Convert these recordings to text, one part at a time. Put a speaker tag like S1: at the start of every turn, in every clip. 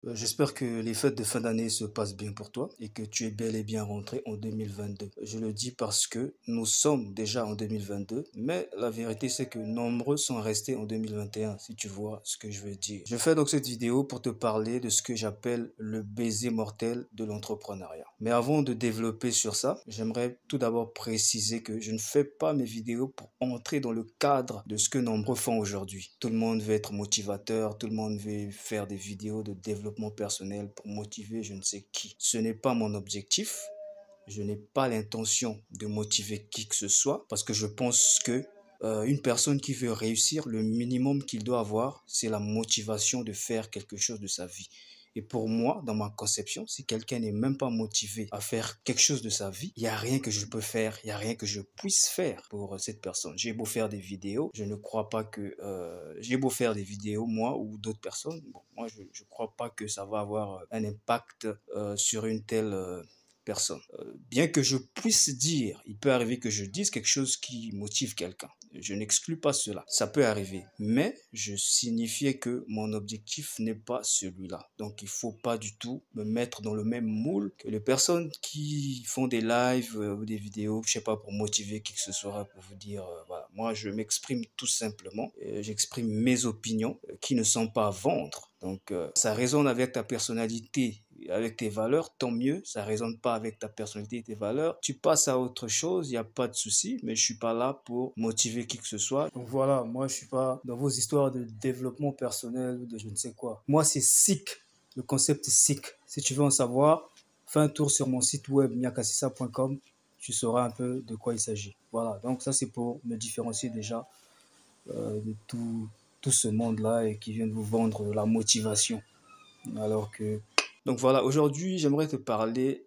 S1: J'espère que les fêtes de fin d'année se passent bien pour toi et que tu es bel et bien rentré en 2022. Je le dis parce que nous sommes déjà en 2022, mais la vérité c'est que nombreux sont restés en 2021, si tu vois ce que je veux dire. Je fais donc cette vidéo pour te parler de ce que j'appelle le baiser mortel de l'entrepreneuriat. Mais avant de développer sur ça, j'aimerais tout d'abord préciser que je ne fais pas mes vidéos pour entrer dans le cadre de ce que nombreux font aujourd'hui. Tout le monde veut être motivateur, tout le monde veut faire des vidéos de développement personnel pour motiver je ne sais qui. Ce n'est pas mon objectif. Je n'ai pas l'intention de motiver qui que ce soit parce que je pense que une personne qui veut réussir, le minimum qu'il doit avoir, c'est la motivation de faire quelque chose de sa vie. Et pour moi, dans ma conception, si quelqu'un n'est même pas motivé à faire quelque chose de sa vie, il n'y a rien que je peux faire, il n'y a rien que je puisse faire pour cette personne. J'ai beau faire des vidéos, je ne crois pas que... j'ai beau faire des vidéos, moi ou d'autres personnes, bon, moi je ne crois pas que ça va avoir un impact sur une telle... personne. Bien que je puisse dire, il peut arriver que je dise quelque chose qui motive quelqu'un. Je n'exclus pas cela. Ça peut arriver. Mais je signifiais que mon objectif n'est pas celui-là. Donc il ne faut pas du tout me mettre dans le même moule que les personnes qui font des lives ou des vidéos, je ne sais pas, pour motiver qui que ce soit, pour vous dire, voilà, moi je m'exprime tout simplement. J'exprime mes opinions qui ne sont pas à vendre. Donc ça résonne avec ta personnalité, avec tes valeurs, tant mieux. Ça résonne pas avec ta personnalité et tes valeurs. Tu passes à autre chose, il n'y a pas de souci, mais je suis pas là pour motiver qui que ce soit. Donc voilà, moi je suis pas dans vos histoires de développement personnel ou de je ne sais quoi. Moi c'est SICK, le concept SICK. Si tu veux en savoir, fais un tour sur mon site web miakasissa.com, tu sauras un peu de quoi il s'agit. Voilà, donc ça c'est pour me différencier déjà de tout ce monde-là et qui vient de vous vendre la motivation. Alors que... Donc voilà, aujourd'hui, j'aimerais te parler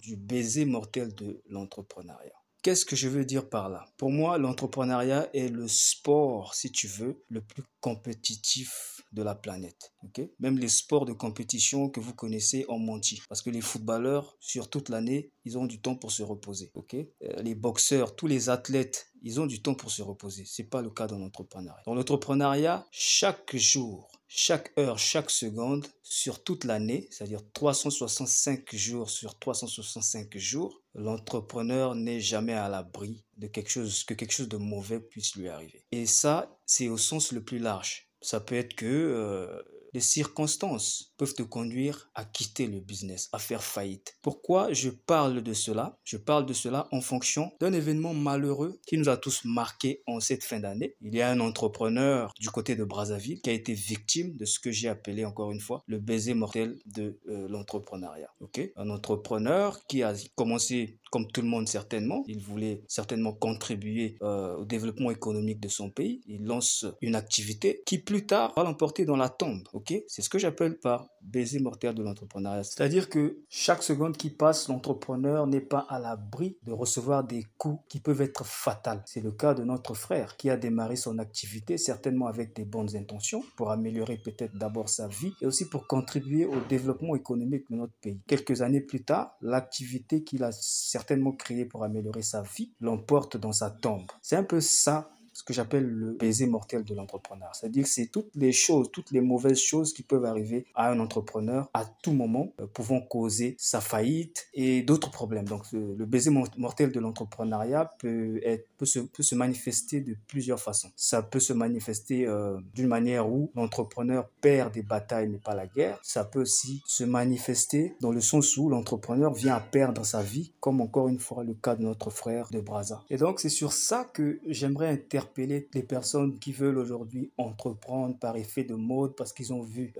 S1: du baiser mortel de l'entrepreneuriat. Qu'est-ce que je veux dire par là? Pour moi, l'entrepreneuriat est le sport, si tu veux, le plus compétitif de la planète. Okay? Même les sports de compétition que vous connaissez ont menti. Parce que les footballeurs, sur toute l'année, ils ont du temps pour se reposer. Okay? Les boxeurs, tous les athlètes, ils ont du temps pour se reposer. Ce n'est pas le cas dans l'entrepreneuriat. Dans l'entrepreneuriat, chaque jour, chaque heure, chaque seconde, sur toute l'année, c'est-à-dire 365 jours sur 365 jours, l'entrepreneur n'est jamais à l'abri de quelque chose, que quelque chose de mauvais puisse lui arriver. Et ça, c'est au sens le plus large. Ça peut être que les circonstances peuvent te conduire à quitter le business, à faire faillite. Pourquoi je parle de cela? Je parle de cela en fonction d'un événement malheureux qui nous a tous marqués en cette fin d'année. Il y a un entrepreneur du côté de Brazzaville qui a été victime de ce que j'ai appelé encore une fois le baiser mortel de l'entrepreneuriat. Okay? Un entrepreneur qui a commencé comme tout le monde certainement. Il voulait certainement contribuer au développement économique de son pays. Il lance une activité qui plus tard va l'emporter dans la tombe. Okay? C'est ce que j'appelle par baiser mortel de l'entrepreneuriat. C'est-à-dire que chaque seconde qui passe, l'entrepreneur n'est pas à l'abri de recevoir des coups qui peuvent être fatals. C'est le cas de notre frère qui a démarré son activité certainement avec des bonnes intentions pour améliorer peut-être d'abord sa vie et aussi pour contribuer au développement économique de notre pays. Quelques années plus tard, l'activité qu'il a certainement créée pour améliorer sa vie l'emporte dans sa tombe. C'est un peu ça ce que j'appelle le baiser mortel de l'entrepreneur. C'est-à-dire que c'est toutes les choses, toutes les mauvaises choses qui peuvent arriver à un entrepreneur à tout moment, pouvant causer sa faillite et d'autres problèmes. Donc le baiser mortel de l'entrepreneuriat peut se manifester de plusieurs façons. Ça peut se manifester d'une manière où l'entrepreneur perd des batailles mais pas la guerre. Ça peut aussi se manifester dans le sens où l'entrepreneur vient à perdre sa vie, comme encore une fois le cas de notre frère de Brazza. Et donc c'est sur ça que j'aimerais interpeller les personnes qui veulent aujourd'hui entreprendre par effet de mode parce qu'ils ont vu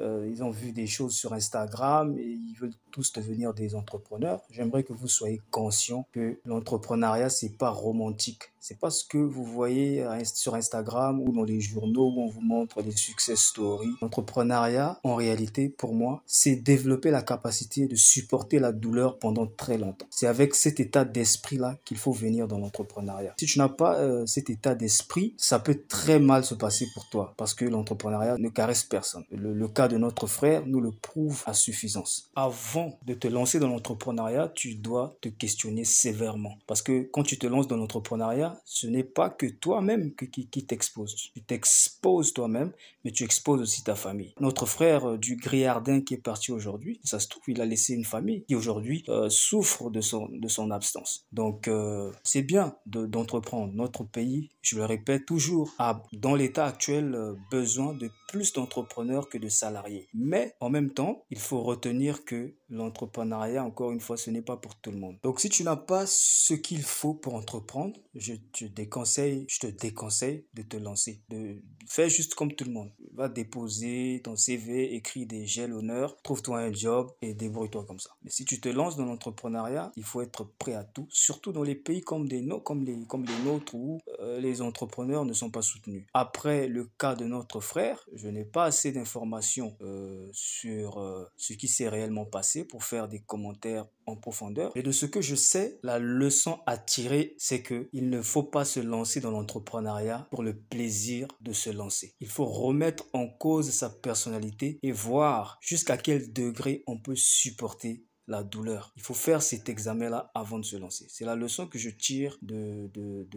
S1: des choses sur Instagram et ils veulent tous devenir des entrepreneurs. J'aimerais que vous soyez conscients que l'entrepreneuriat c'est pas romantique. C'est pas ce que vous voyez sur Instagram ou dans les journaux où on vous montre des success stories. L'entrepreneuriat, en réalité, pour moi, c'est développer la capacité de supporter la douleur pendant très longtemps. C'est avec cet état d'esprit-là qu'il faut venir dans l'entrepreneuriat. Si tu n'as pas cet état d'esprit, ça peut très mal se passer pour toi parce que l'entrepreneuriat ne caresse personne. Le cas de notre frère nous le prouve à suffisance. Avant de te lancer dans l'entrepreneuriat, tu dois te questionner sévèrement parce que quand tu te lances dans l'entrepreneuriat, l'entrepreneuriat, ce n'est pas que toi-même qui t'exposes. Tu t'exposes toi-même, mais tu exposes aussi ta famille. Notre frère du Grillardin qui est parti aujourd'hui, ça se trouve, il a laissé une famille qui aujourd'hui souffre de son absence. Donc, c'est bien d'entreprendre. Notre pays, je le répète toujours, a dans l'état actuel besoin de plus d'entrepreneurs que de salariés. Mais en même temps, il faut retenir que l'entrepreneuriat, encore une fois, ce n'est pas pour tout le monde. Donc, si tu n'as pas ce qu'il faut pour entreprendre, je te déconseille de te lancer. Fais juste comme tout le monde. Va déposer ton CV, écris des GEL l'honneur, trouve-toi un job et débrouille-toi comme ça. Mais si tu te lances dans l'entrepreneuriat, il faut être prêt à tout, surtout dans les pays comme les nôtres où les entrepreneurs ne sont pas soutenus. Après le cas de notre frère, je n'ai pas assez d'informations sur ce qui s'est réellement passé pour faire des commentaires en profondeur. Et de ce que je sais, la leçon à tirer, c'est que il ne faut pas se lancer dans l'entrepreneuriat pour le plaisir de se lancer. Il faut remettre en cause sa personnalité et voir jusqu'à quel degré on peut supporter la douleur. Il faut faire cet examen-là avant de se lancer. C'est la leçon que je tire de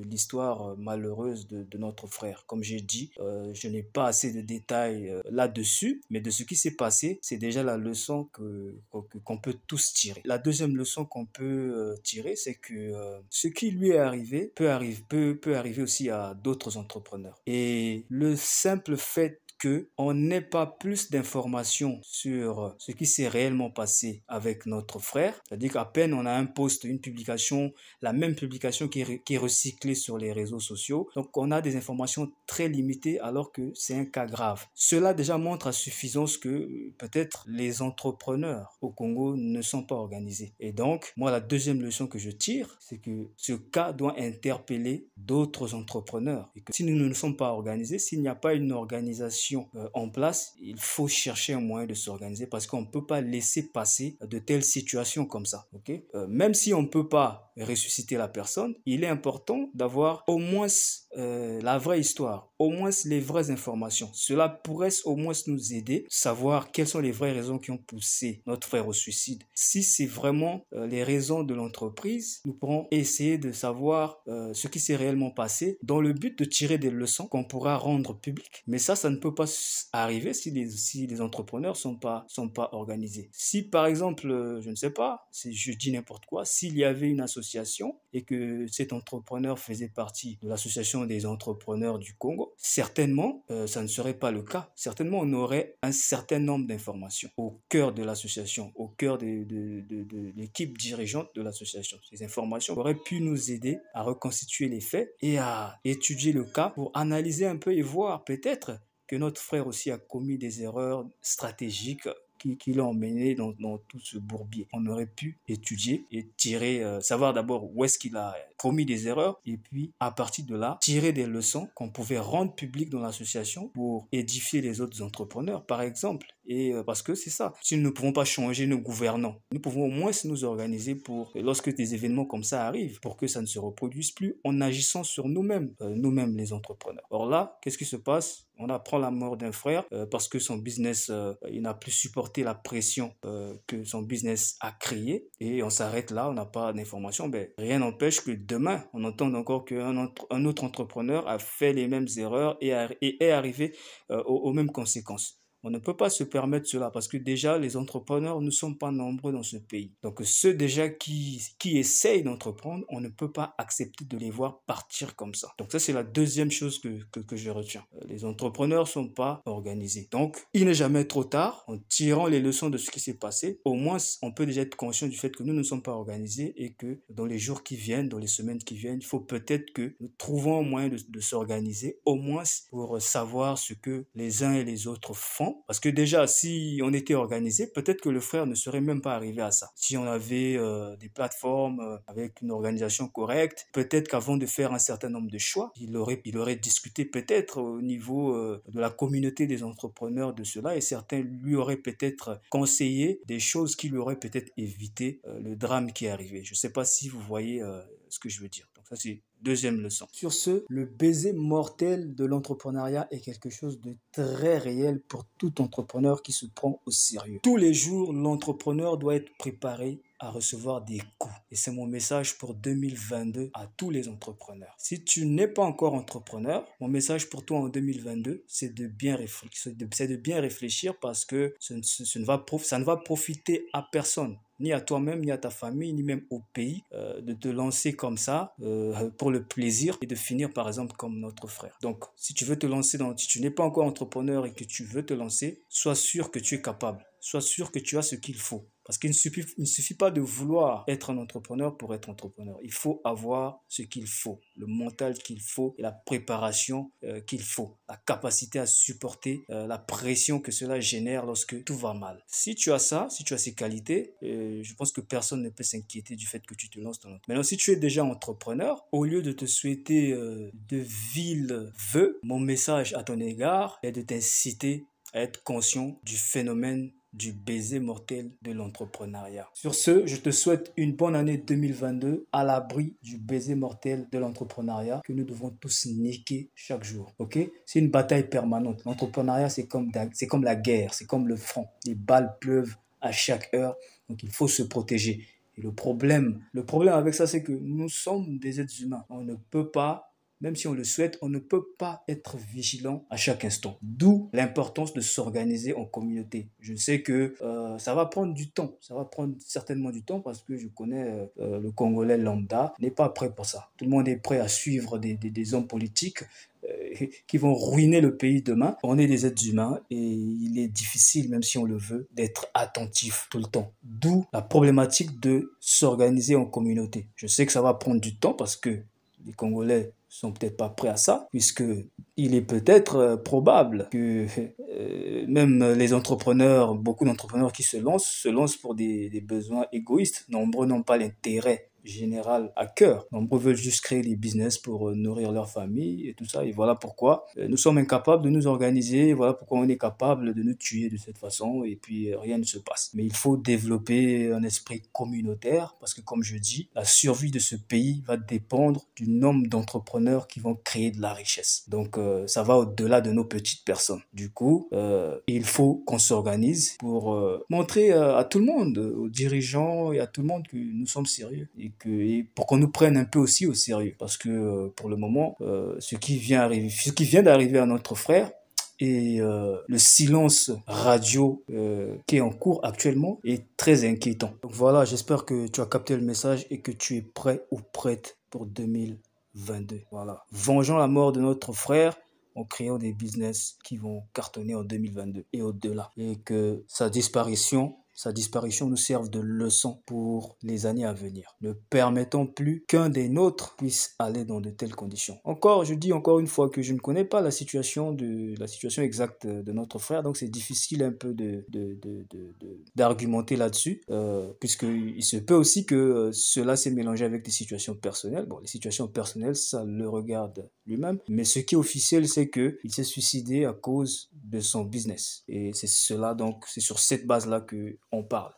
S1: l'histoire malheureuse de notre frère. Comme j'ai dit, je n'ai pas assez de détails là-dessus, mais de ce qui s'est passé, c'est déjà la leçon qu'on peut tous tirer. La deuxième leçon qu'on peut tirer, c'est que ce qui lui est arrivé peut arriver aussi à d'autres entrepreneurs. Et le simple fait qu'on n'ait pas plus d'informations sur ce qui s'est réellement passé avec notre frère. C'est-à-dire qu'à peine on a un post, une publication, la même publication qui est recyclée sur les réseaux sociaux. Donc on a des informations très limitées alors que c'est un cas grave. Cela déjà montre à suffisance que peut-être les entrepreneurs au Congo ne sont pas organisés. Et donc, moi, la deuxième leçon que je tire, c'est que ce cas doit interpeller d'autres entrepreneurs. Et que si nous ne sommes pas organisés, s'il n'y a pas une organisation en place, il faut chercher un moyen de s'organiser parce qu'on ne peut pas laisser passer de telles situations comme ça. Okay? Même si on ne peut pas ressusciter la personne, il est important d'avoir au moins la vraie histoire, au moins les vraies informations. Cela pourrait au moins nous aider, savoir quelles sont les vraies raisons qui ont poussé notre frère au suicide. Si c'est vraiment les raisons de l'entreprise, nous pourrons essayer de savoir ce qui s'est réellement passé dans le but de tirer des leçons qu'on pourra rendre publiques. Mais ça ne peut pas arriver si les entrepreneurs sont pas organisés. Si par exemple, je ne sais pas, je dis n'importe quoi, s'il y avait une association et que cet entrepreneur faisait partie de l'association des entrepreneurs du Congo, certainement, ça ne serait pas le cas. Certainement, on aurait un certain nombre d'informations au cœur de l'association, au cœur de l'équipe dirigeante de l'association. Ces informations auraient pu nous aider à reconstituer les faits et à étudier le cas pour analyser un peu et voir peut-être que notre frère aussi a commis des erreurs stratégiques qui l'ont emmené dans tout ce bourbier. On aurait pu étudier et savoir d'abord où est-ce qu'il a commis des erreurs et puis à partir de là, tirer des leçons qu'on pouvait rendre publiques dans l'association pour édifier les autres entrepreneurs, par exemple. Et parce que c'est ça, si nous ne pouvons pas changer nos gouvernants, nous pouvons au moins nous organiser pour, lorsque des événements comme ça arrivent, pour que ça ne se reproduise plus en agissant sur nous-mêmes, nous-mêmes les entrepreneurs. Or là, qu'est-ce qui se passe? On apprend la mort d'un frère parce que son business, il n'a plus supporté la pression que son business a créée et on s'arrête là, on n'a pas d'informations. Ben, rien n'empêche que demain, on entende encore qu'un autre entrepreneur a fait les mêmes erreurs et est arrivé aux mêmes conséquences. On ne peut pas se permettre cela parce que déjà, les entrepreneurs ne sont pas nombreux dans ce pays. Donc, ceux déjà qui essayent d'entreprendre, on ne peut pas accepter de les voir partir comme ça. Donc, ça, c'est la deuxième chose que je retiens. Les entrepreneurs ne sont pas organisés. Donc, il n'est jamais trop tard. En tirant les leçons de ce qui s'est passé, au moins, on peut déjà être conscient du fait que nous ne sommes pas organisés et que dans les jours qui viennent, dans les semaines qui viennent, il faut peut-être que nous trouvons un moyen de s'organiser, au moins pour savoir ce que les uns et les autres font. Parce que déjà, si on était organisé, peut-être que le frère ne serait même pas arrivé à ça. Si on avait des plateformes avec une organisation correcte, peut-être qu'avant de faire un certain nombre de choix, il aurait discuté peut-être au niveau de la communauté des entrepreneurs de cela et certains lui auraient peut-être conseillé des choses qui lui auraient peut-être évité le drame qui est arrivé. Je ne sais pas si vous voyez ce que je veux dire. Donc, Donc ça, c'est deuxième leçon. Sur ce, le baiser mortel de l'entrepreneuriat est quelque chose de très réel pour tout entrepreneur qui se prend au sérieux. Tous les jours, l'entrepreneur doit être préparé à recevoir des coups. Et c'est mon message pour 2022 à tous les entrepreneurs. Si tu n'es pas encore entrepreneur, mon message pour toi en 2022, c'est de bien réfléchir parce que ça ne va profiter à personne, ni à toi-même, ni à ta famille, ni même au pays, de te lancer comme ça pour le plaisir et de finir par exemple comme notre frère. Donc, si tu veux te lancer si tu n'es pas encore entrepreneur et que tu veux te lancer, sois sûr que tu es capable. Sois sûr que tu as ce qu'il faut. Parce qu'il ne suffit pas de vouloir être un entrepreneur pour être entrepreneur. Il faut avoir ce qu'il faut, le mental qu'il faut et la préparation qu'il faut, la capacité à supporter la pression que cela génère lorsque tout va mal. Si tu as ça, si tu as ces qualités, je pense que personne ne peut s'inquiéter du fait que tu te lances dans l'entrepreneuriat. Maintenant, si tu es déjà entrepreneur, au lieu de te souhaiter de viles vœux, mon message à ton égard est de t'inciter à être conscient du phénomène du baiser mortel de l'entrepreneuriat. Sur ce, je te souhaite une bonne année 2022 à l'abri du baiser mortel de l'entrepreneuriat que nous devons tous niquer chaque jour. Ok? C'est une bataille permanente. L'entrepreneuriat, c'est comme la guerre, c'est comme le front. Les balles pleuvent à chaque heure, donc il faut se protéger. Et le problème avec ça, c'est que nous sommes des êtres humains. On ne peut pas, même si on le souhaite, on ne peut pas être vigilant à chaque instant. D'où l'importance de s'organiser en communauté. Je sais que ça va prendre du temps. Ça va prendre certainement du temps parce que je connais le Congolais lambda n'est pas prêt pour ça. Tout le monde est prêt à suivre des hommes politiques qui vont ruiner le pays demain. On est des êtres humains et il est difficile, même si on le veut, d'être attentif tout le temps. D'où la problématique de s'organiser en communauté. Je sais que ça va prendre du temps parce que les Congolais sont peut-être pas prêts à ça, puisque il est peut-être probable que même les entrepreneurs, beaucoup d'entrepreneurs qui se lancent pour des besoins égoïstes. Nombreux n'ont pas l'intérêt général à cœur. Nombreux veulent juste créer des business pour nourrir leur famille et tout ça. Et voilà pourquoi nous sommes incapables de nous organiser. Voilà pourquoi on est capable de nous tuer de cette façon et puis rien ne se passe. Mais il faut développer un esprit communautaire parce que comme je dis, la survie de ce pays va dépendre du nombre d'entrepreneurs qui vont créer de la richesse. Donc ça va au-delà de nos petites personnes. Du coup, il faut qu'on s'organise pour montrer à tout le monde, aux dirigeants et à tout le monde que nous sommes sérieux et pour qu'on nous prenne un peu aussi au sérieux. Parce que pour le moment, ce qui vient d'arriver à notre frère et le silence radio qui est en cours actuellement est très inquiétant. Donc voilà, j'espère que tu as capté le message et que tu es prêt ou prête pour 2022. Voilà. Vengeons la mort de notre frère en créant des business qui vont cartonner en 2022 et au-delà. Et que sa disparition nous serve de leçon pour les années à venir. Ne permettons plus qu'un des nôtres puisse aller dans de telles conditions. Je dis encore une fois que je ne connais pas la situation exacte de notre frère, donc c'est difficile un peu d'argumenter là-dessus, puisqu'il se peut aussi que cela s'est mélangé avec des situations personnelles. Bon, les situations personnelles, ça le regarde lui-même, mais ce qui est officiel, c'est qu'il s'est suicidé à cause de son business. Et c'est cela, donc, c'est sur cette base-là qu'on parle.